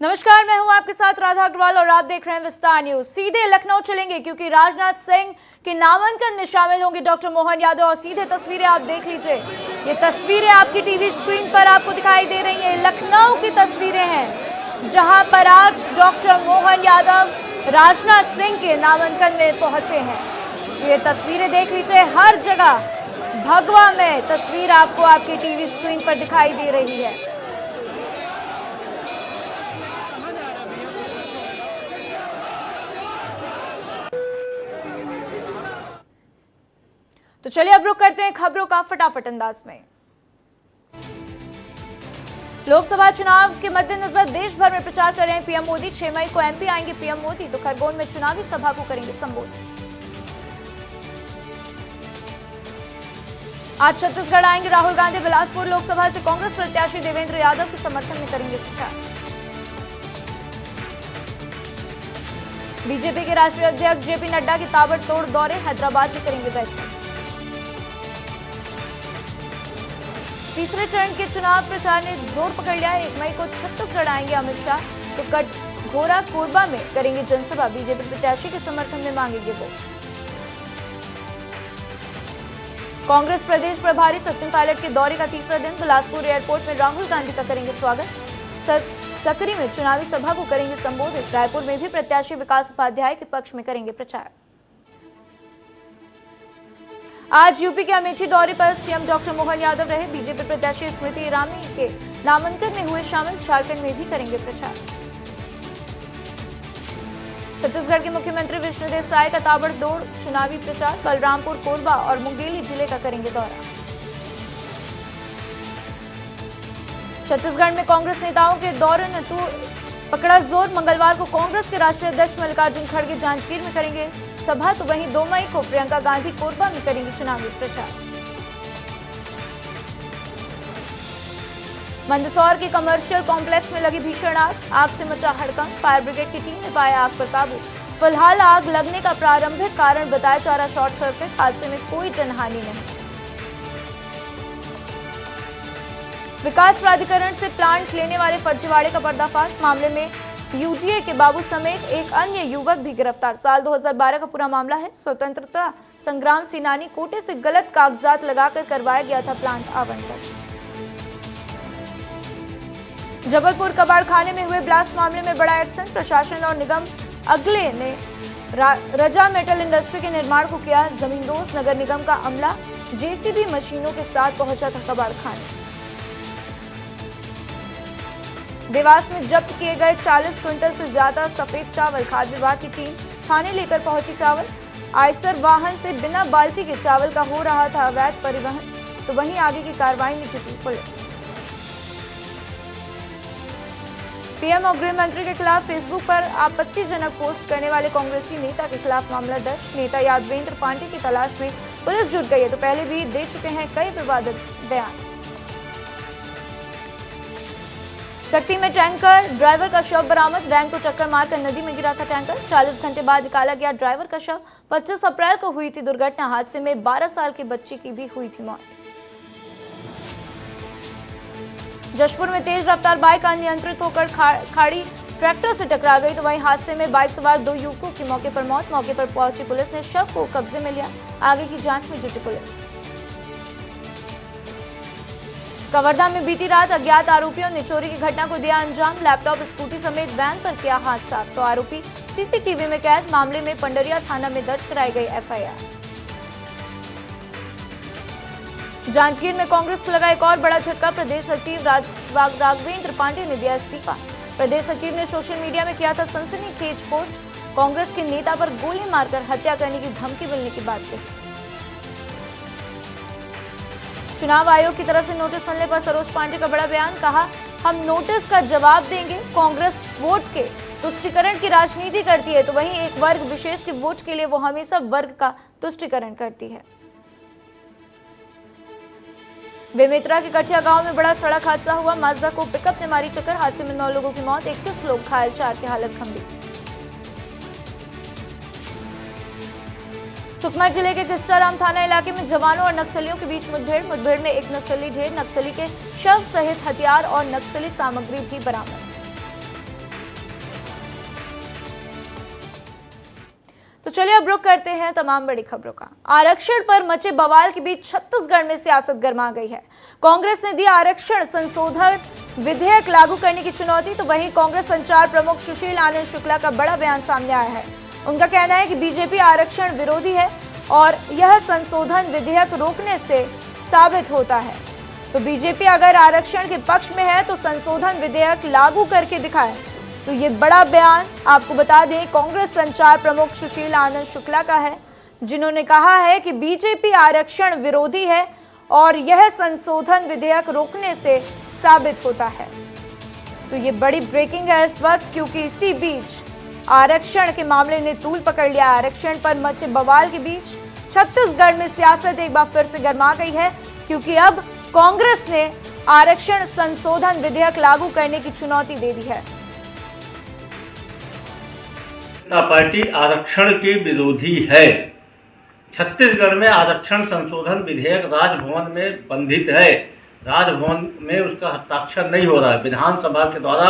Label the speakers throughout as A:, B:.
A: नमस्कार, मैं हूं आपके साथ राधा अग्रवाल और आप देख रहे हैं विस्तार न्यूज। सीधे लखनऊ चलेंगे क्योंकि राजनाथ सिंह के नामांकन में शामिल होंगे डॉक्टर मोहन यादव। और सीधे तस्वीरें आप देख लीजिए, ये तस्वीरें आपकी टीवी स्क्रीन पर आपको दिखाई दे रही हैं। लखनऊ की तस्वीरें हैं जहां पर आज डॉक्टर मोहन यादव राजनाथ सिंह के नामांकन में पहुंचे हैं। ये तस्वीरें देख लीजिए, हर जगह भगवा में तस्वीर आपको आपकी टीवी स्क्रीन पर दिखाई दे रही है। तो चलिए अब रुक करते हैं खबरों का फटाफट अंदाज में। लोकसभा चुनाव के मद्देनजर देश भर में प्रचार कर रहे हैं पीएम मोदी। 6 मई को एमपी आएंगे पीएम मोदी, तो खरगोन में चुनावी सभा को करेंगे संबोधित। आज छत्तीसगढ़ आएंगे राहुल गांधी। बिलासपुर लोकसभा से कांग्रेस प्रत्याशी देवेंद्र यादव के समर्थन में करेंगे प्रचार। बीजेपी के राष्ट्रीय अध्यक्ष जेपी नड्डा के ताबड़तोड़ दौरे, हैदराबाद में करेंगे बैठक। तीसरे चरण के चुनाव प्रचार ने जोर पकड़ लिया है। 1 मई को छत्तीसगढ़ आएंगे अमित शाह, तो कटघोरा कोरबा में करेंगे जनसभा। बीजेपी प्रत्याशी के समर्थन में मांगेंगे वोट। कांग्रेस प्रदेश प्रभारी सचिन पायलट के दौरे का तीसरा दिन। बिलासपुर एयरपोर्ट में राहुल गांधी का करेंगे स्वागत। सकरी में चुनावी सभा को करेंगे संबोधित। रायपुर में भी प्रत्याशी विकास उपाध्याय के पक्ष में करेंगे प्रचार। आज यूपी के अमेठी दौरे पर सीएम डॉक्टर मोहन यादव रहे। बीजेपी प्रत्याशी स्मृति ईरानी के नामांकन में हुए शामिल। झारखंड में भी करेंगे प्रचार। छत्तीसगढ़ के मुख्यमंत्री विष्णुदेव साय का ताबड़तोड़ चुनावी प्रचार। बलरामपुर, कोरबा और मुंगेली जिले का करेंगे दौरा। छत्तीसगढ़ में कांग्रेस नेताओं के दौरे ने पकड़ा जोर। मंगलवार को कांग्रेस के राष्ट्रीय अध्यक्ष मल्लिकार्जुन खड़गे जांजगीर में करेंगे सभा, तो वहीं 2 मई को प्रियंका गांधी कोरबा में करेंगे चुनावी प्रचार। मंदसौर के कमर्शियल कॉम्प्लेक्स में लगी भीषण आग से मचा हड़कंप। फायर ब्रिगेड की टीम ने पाया आग पर काबू। फिलहाल आग लगने का प्रारंभिक कारण बताया जा रहा शॉर्ट सर्किट। हादसे में कोई जनहानि नहीं। विकास प्राधिकरण से प्लांट लेने वाले फर्जीवाड़े का पर्दाफाश। मामले में यूजीए के बाबू समेत एक अन्य युवक भी गिरफ्तार। साल 2012 का पूरा मामला है। स्वतंत्रता संग्राम सेनानी कोटे से गलत कागजात लगाकर करवाया गया था प्लांट आवंटन। जबलपुर कबाड़ खाने में हुए ब्लास्ट मामले में बड़ा एक्शन। प्रशासन और निगम अगले ने रजा मेटल इंडस्ट्री के निर्माण को किया जमींदोज। नगर निगम का अमला जेसीबी मशीनों के साथ पहुंचा था कबाड़ खाने। देवास में जब्त किए गए 40 क्विंटल से ज्यादा सफेद चावल। खाद्य विभाग की टीम थाने लेकर पहुंची चावल। आयसर वाहन से बिना बाल्टी के चावल का हो रहा था अवैध परिवहन, तो वहीं आगे की कार्रवाई में जुटी पुलिस। पीएम और गृह मंत्री के खिलाफ फेसबुक पर आपत्तिजनक पोस्ट करने वाले कांग्रेसी नेता के खिलाफ मामला दर्ज। नेता यादवेंद्र पांडे की तलाश में पुलिस जुट गई है, तो पहले भी दे चुके हैं कई विवादित बयान। सक्ती में टैंकर ड्राइवर का शव बरामद। वैन को टक्कर मारकर नदी में गिरा था टैंकर। 40 घंटे बाद निकाला गया ड्राइवर का शव। 25 अप्रैल को हुई थी दुर्घटना। हादसे में 12 साल के बच्चे की भी हुई थी मौत। जशपुर में तेज रफ्तार बाइक अनियंत्रित होकर खाड़ी ट्रैक्टर से टकरा गई, तो वहीं हादसे में बाइक सवार 2 युवकों की मौके पर मौत। मौके पर पहुंची पुलिस ने शव को कब्जे में लिया। आगे की जांच में जुटी पुलिस। कवर्धा में बीती रात अज्ञात आरोपियों ने चोरी की घटना को दिया अंजाम। लैपटॉप, स्कूटी समेत वैन पर किया हादसा, तो आरोपी सीसीटीवी में कैद। मामले में पंडरिया थाना में दर्ज कराई गई एफआईआर। जांजगीर में कांग्रेस को लगा एक और बड़ा झटका। प्रदेश सचिव राघवेंद्र पांडे ने दिया इस्तीफा। प्रदेश सचिव ने सोशल मीडिया में किया था सनसनीखेज पोस्ट। कांग्रेस के नेता पर गोली मारकर हत्या करने की धमकी मिलने की बात कही। चुनाव आयोग की तरफ से नोटिस मिलने पर सरोज पांडे का बड़ा बयान। कहा, हम नोटिस का जवाब देंगे। कांग्रेस वोट के तुष्टीकरण की राजनीति करती है, तो वहीं एक वर्ग विशेष के वोट के लिए वो हमेशा वर्ग का तुष्टीकरण करती है। बेमेतरा के कटिया गांव में बड़ा सड़क हादसा हुआ। माजदा को पिकअप ने मारी टक्कर। हादसे में 9 लोगों की मौत, 31 लोग घायल, 4 की हालत गंभीर। सुकमा जिले के किस्टाराम थाना इलाके में जवानों और नक्सलियों के बीच मुठभेड़ में एक नक्सली ढेर, नक्सली के शव सहित हथियार और नक्सली सामग्री भी बरामद। तो चलिए अब रुक करते हैं तमाम बड़ी खबरों का। आरक्षण पर मचे बवाल के बीच छत्तीसगढ़ में सियासत गर्मा गई है। कांग्रेस ने दी आरक्षण संशोधन विधेयक लागू करने की चुनौती, तो वहीं कांग्रेस संचार प्रमुख सुशील आनंद शुक्ला का बड़ा बयान सामने आया है। उनका कहना है कि बीजेपी आरक्षण विरोधी है और यह संशोधन विधेयक रोकने से साबित होता है। तो बीजेपी अगर आरक्षण के पक्ष में है तो संशोधन विधेयक लागू करके दिखाए। तो ये बड़ा बयान आपको बता दें कांग्रेस संचार प्रमुख सुशील आनंद शुक्ला का है, जिन्होंने कहा है कि बीजेपी आरक्षण विरोधी है और यह संशोधन विधेयक रोकने से साबित होता है। तो ये बड़ी ब्रेकिंग है इस वक्त, क्योंकि इसी बीच आरक्षण के मामले ने तूल पकड़ लिया। आरक्षण पर मचे बवाल के बीच छत्तीसगढ़ में सियासत एक बार फिर से गर्मा गई है, क्योंकि अब कांग्रेस ने आरक्षण संशोधन विधेयक लागू करने की चुनौती दे दी है।
B: जनता पार्टी आरक्षण के विरोधी है। छत्तीसगढ़ में आरक्षण संशोधन विधेयक राजभवन में बंधित है। राजभवन में उसका हस्ताक्षर नहीं हो रहा है। विधानसभा के द्वारा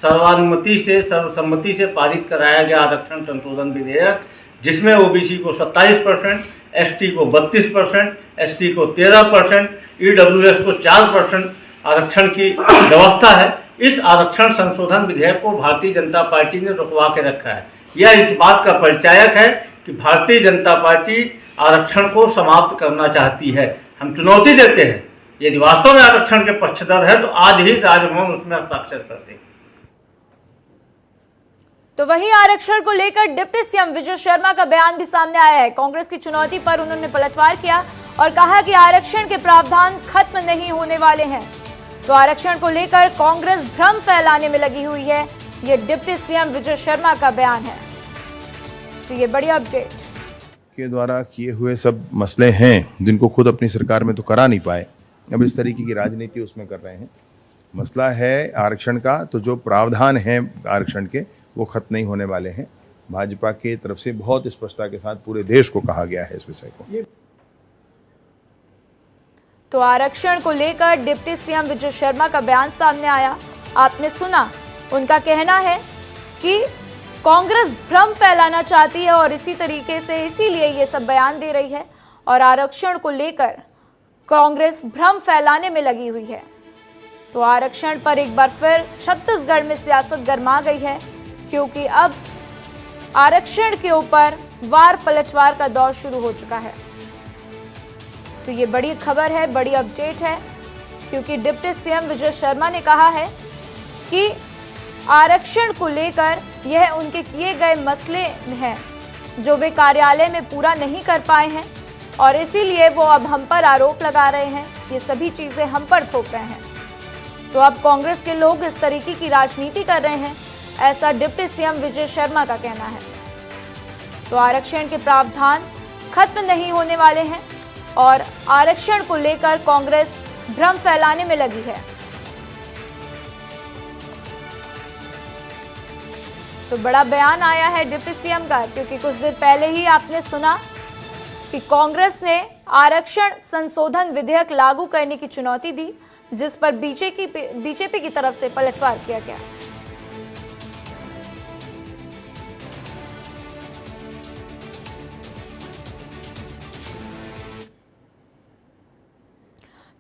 B: सर्वसम्मति से पारित कराया गया आरक्षण संशोधन विधेयक, जिसमें ओबीसी को 27%, एसटी को 32%, एससी को 13%, ईडब्ल्यूएस को 4% आरक्षण की व्यवस्था है। इस आरक्षण संशोधन विधेयक को भारतीय जनता पार्टी ने रुकवा के रखा है। यह इस बात का परिचायक है कि भारतीय जनता पार्टी आरक्षण को समाप्त करना चाहती है। हम चुनौती देते हैं, यदि वास्तव में आरक्षण के पक्षधर है तो आज ही राजभवन उसमें हस्ताक्षर कर दे।
A: तो वहीं आरक्षण को लेकर डिप्टी सीएम विजय शर्मा का बयान भी सामने आया है। कांग्रेस की चुनौती पर उन्होंने पलटवार किया और कहा कि आरक्षण के प्रावधान खत्म नहीं होने वाले हैं। तो आरक्षण को लेकर कांग्रेस भ्रम फैलाने में लगी हुई है, ये डिप्टी सीएम विजय शर्मा का बयान है। तो ये बड़ी अपडेट
C: के द्वारा किए हुए सब मसले हैं जिनको खुद अपनी सरकार में तो करा नहीं पाए, अब इस तरीके की राजनीति उसमें कर रहे हैं। मसला है आरक्षण का, तो जो प्रावधान है आरक्षण के वो खत्म नहीं होने वाले हैं। भाजपा की तरफ से बहुत स्पष्टता के साथ पूरे देश को कहा गया है इस विषय को।
A: तो आरक्षण को लेकर डिप्टी सीएम विजय शर्मा का बयान सामने आया, आपने सुना। उनका कहना है कि कांग्रेस भ्रम फैलाना चाहती है और इसी तरीके से इसीलिए ये सब बयान दे रही है और आरक्षण को लेकर कांग्रेस भ्रम फैलाने में लगी हुई है। तो आरक्षण पर एक बार फिर छत्तीसगढ़ में सियासत गर्मा गई है, क्योंकि अब आरक्षण के ऊपर वार पलटवार का दौर शुरू हो चुका है। तो ये बड़ी खबर है, बड़ी अपडेट है, क्योंकि डिप्टी सीएम विजय शर्मा ने कहा है कि आरक्षण को लेकर यह उनके किए गए मसले हैं जो वे कार्यालय में पूरा नहीं कर पाए हैं और इसीलिए वो अब हम पर आरोप लगा रहे हैं, ये सभी चीजें हम पर थोप रहे हैं। तो अब कांग्रेस के लोग इस तरीके की राजनीति कर रहे हैं, ऐसा डिप्टी सीएम विजय शर्मा का कहना है। तो आरक्षण के प्रावधान खत्म नहीं होने वाले हैं और आरक्षण को लेकर कांग्रेस भ्रम फैलाने में लगी है। तो बड़ा बयान आया है डिप्टी सीएम का, क्योंकि कुछ देर पहले ही आपने सुना कि कांग्रेस ने आरक्षण संशोधन विधेयक लागू करने की चुनौती दी, जिस पर बीजेपी की तरफ से पलटवार किया गया।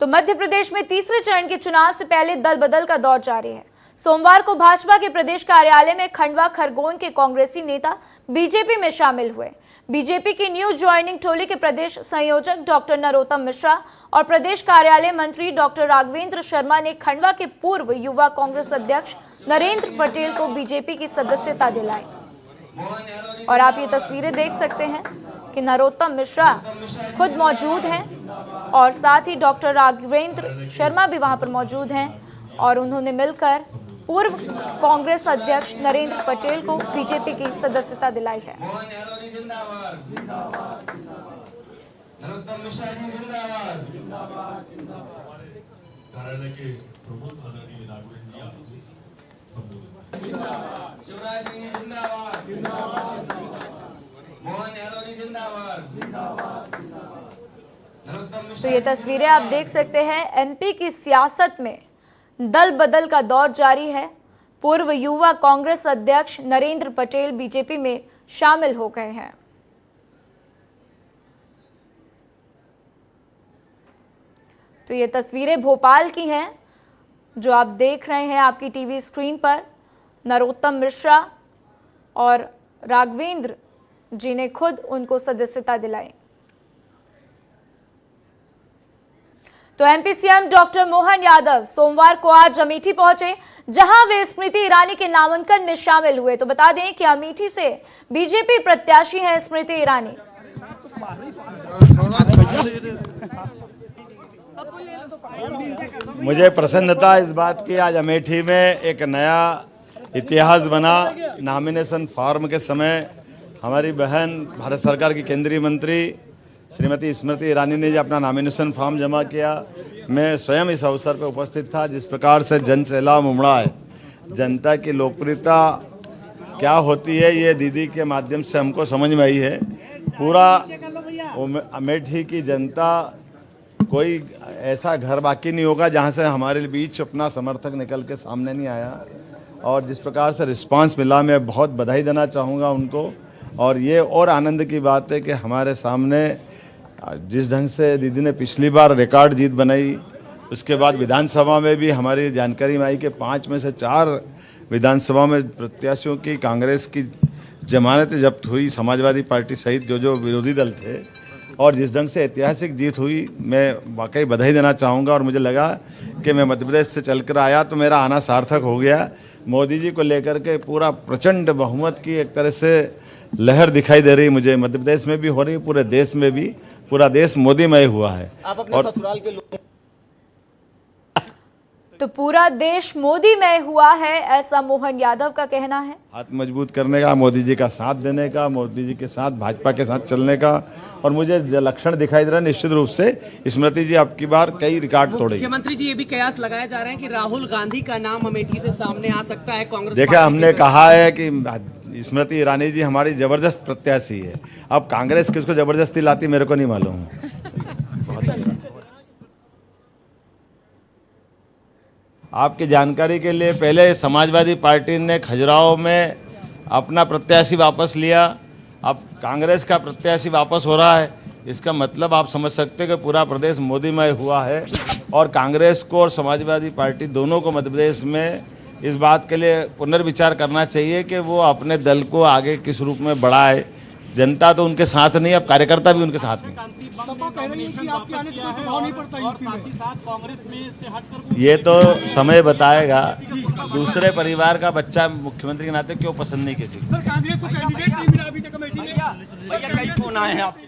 A: तो मध्य प्रदेश में तीसरे चरण के चुनाव से पहले दल बदल का दौर जारी है। सोमवार को भाजपा के प्रदेश कार्यालय में खंडवा खरगोन के कांग्रेसी नेता बीजेपी में शामिल हुए। बीजेपी की न्यू ज्वाइनिंग टोली के प्रदेश संयोजक डॉक्टर नरोत्तम मिश्रा और प्रदेश कार्यालय मंत्री डॉक्टर राघवेंद्र शर्मा ने खंडवा के पूर्व युवा कांग्रेस अध्यक्ष नरेंद्र पटेल को बीजेपी की सदस्यता दिलाई। और आप ये तस्वीरें देख सकते हैं कि नरोत्तम मिश्रा खुद मौजूद हैं और साथ ही डॉक्टर राघवेंद्र शर्मा भी वहां पर मौजूद हैं और उन्होंने मिलकर पूर्व कांग्रेस अध्यक्ष नरेंद्र पटेल को बीजेपी की सदस्यता दिलाई है। तो ये तस्वीरें आप देख सकते हैं, एमपी की सियासत में दल बदल का दौर जारी है। पूर्व युवा कांग्रेस अध्यक्ष नरेंद्र पटेल बीजेपी में शामिल हो गए हैं। तो ये तस्वीरें भोपाल की हैं जो आप देख रहे हैं आपकी टीवी स्क्रीन पर। नरोत्तम मिश्रा और राघवेंद्र जी ने खुद उनको सदस्यता दिलाई। तो MP CM doctor Mohan Yadav सोमवार को आज अमेठी पहुंचे, जहां वे स्मृति ईरानी के नामांकन में शामिल हुए। तो बता दें कि अमेठी से बीजेपी प्रत्याशी हैं स्मृति ईरानी।
D: मुझे प्रसन्नता इस बात की आज अमेठी में एक नया इतिहास बना। नॉमिनेशन फॉर्म के समय हमारी बहन भारत सरकार की केंद्रीय मंत्री श्रीमती स्मृति ईरानी ने जो अपना नॉमिनेशन फॉर्म जमा किया, मैं स्वयं इस अवसर पर उपस्थित था। जिस प्रकार से जन सैलाब उमड़ा है, जनता की लोकप्रियता क्या होती है ये दीदी के माध्यम से हमको समझ में आई है। पूरा अमेठी की जनता, कोई ऐसा घर बाकी नहीं होगा जहां से हमारे बीच अपना समर्थक निकल के सामने नहीं आया। और जिस प्रकार से रिस्पांस मिला, मैं बहुत बधाई देना चाहूँगा उनको। और ये और आनंद की बात है कि हमारे सामने जिस ढंग से दीदी ने पिछली बार रिकॉर्ड जीत बनाई, उसके बाद विधानसभा में भी हमारी जानकारी में आई कि 5 में से 4 विधानसभा में प्रत्याशियों की कांग्रेस की जमानत जब्त हुई, समाजवादी पार्टी सहित जो विरोधी दल थे। और जिस ढंग से ऐतिहासिक जीत हुई, मैं वाकई बधाई देना चाहूँगा। और मुझे लगा कि मैं मध्य प्रदेश से चलकर आया तो मेरा आना सार्थक हो गया। मोदी जी को लेकर के पूरा प्रचंड बहुमत की एक तरह से लहर दिखाई दे रही, मुझे मध्य प्रदेश में भी हो रही, पूरे देश में भी। पूरा देश मोदीमय हुआ है।
E: आप अपने ससुराल के लोग
A: तो पूरा देश मोदीमय हुआ है, ऐसा मोहन यादव का कहना है।
D: हाथ मजबूत करने का, मोदी जी का साथ देने का, मोदी जी के साथ भाजपा के साथ चलने का। और मुझे लक्षण दिखाई दे रहा है निश्चित रूप से स्मृति जी आपकी बार कई रिकॉर्ड तोड़ेगी।
E: मुख्यमंत्री जी ये भी कयास लगाया जा रहे हैं कि राहुल गांधी का नाम अमेठी से सामने आ सकता है कांग्रेस।
D: देखिए, हमने कहा है कि स्मृति ईरानी जी हमारी जबरदस्त प्रत्याशी है। अब कांग्रेस किसको जबरदस्ती लाती मेरे को नहीं मालूम। आपकी जानकारी के लिए, पहले समाजवादी पार्टी ने खजुराहो में अपना प्रत्याशी वापस लिया, अब कांग्रेस का प्रत्याशी वापस हो रहा है। इसका मतलब आप समझ सकते हैं कि पूरा प्रदेश मोदीमय हुआ है। और कांग्रेस को और समाजवादी पार्टी दोनों को मध्य प्रदेश में इस बात के लिए पुनर्विचार करना चाहिए कि वो अपने दल को आगे किस रूप में बढ़ाए। जनता तो उनके साथ नहीं, अब कार्यकर्ता भी उनके साथ नहीं। ये तो समय बताएगा। दूसरे परिवार का बच्चा मुख्यमंत्री के नाते क्यों पसंद नहीं किसी को।
E: भैया कई फोन आए हैं आपके।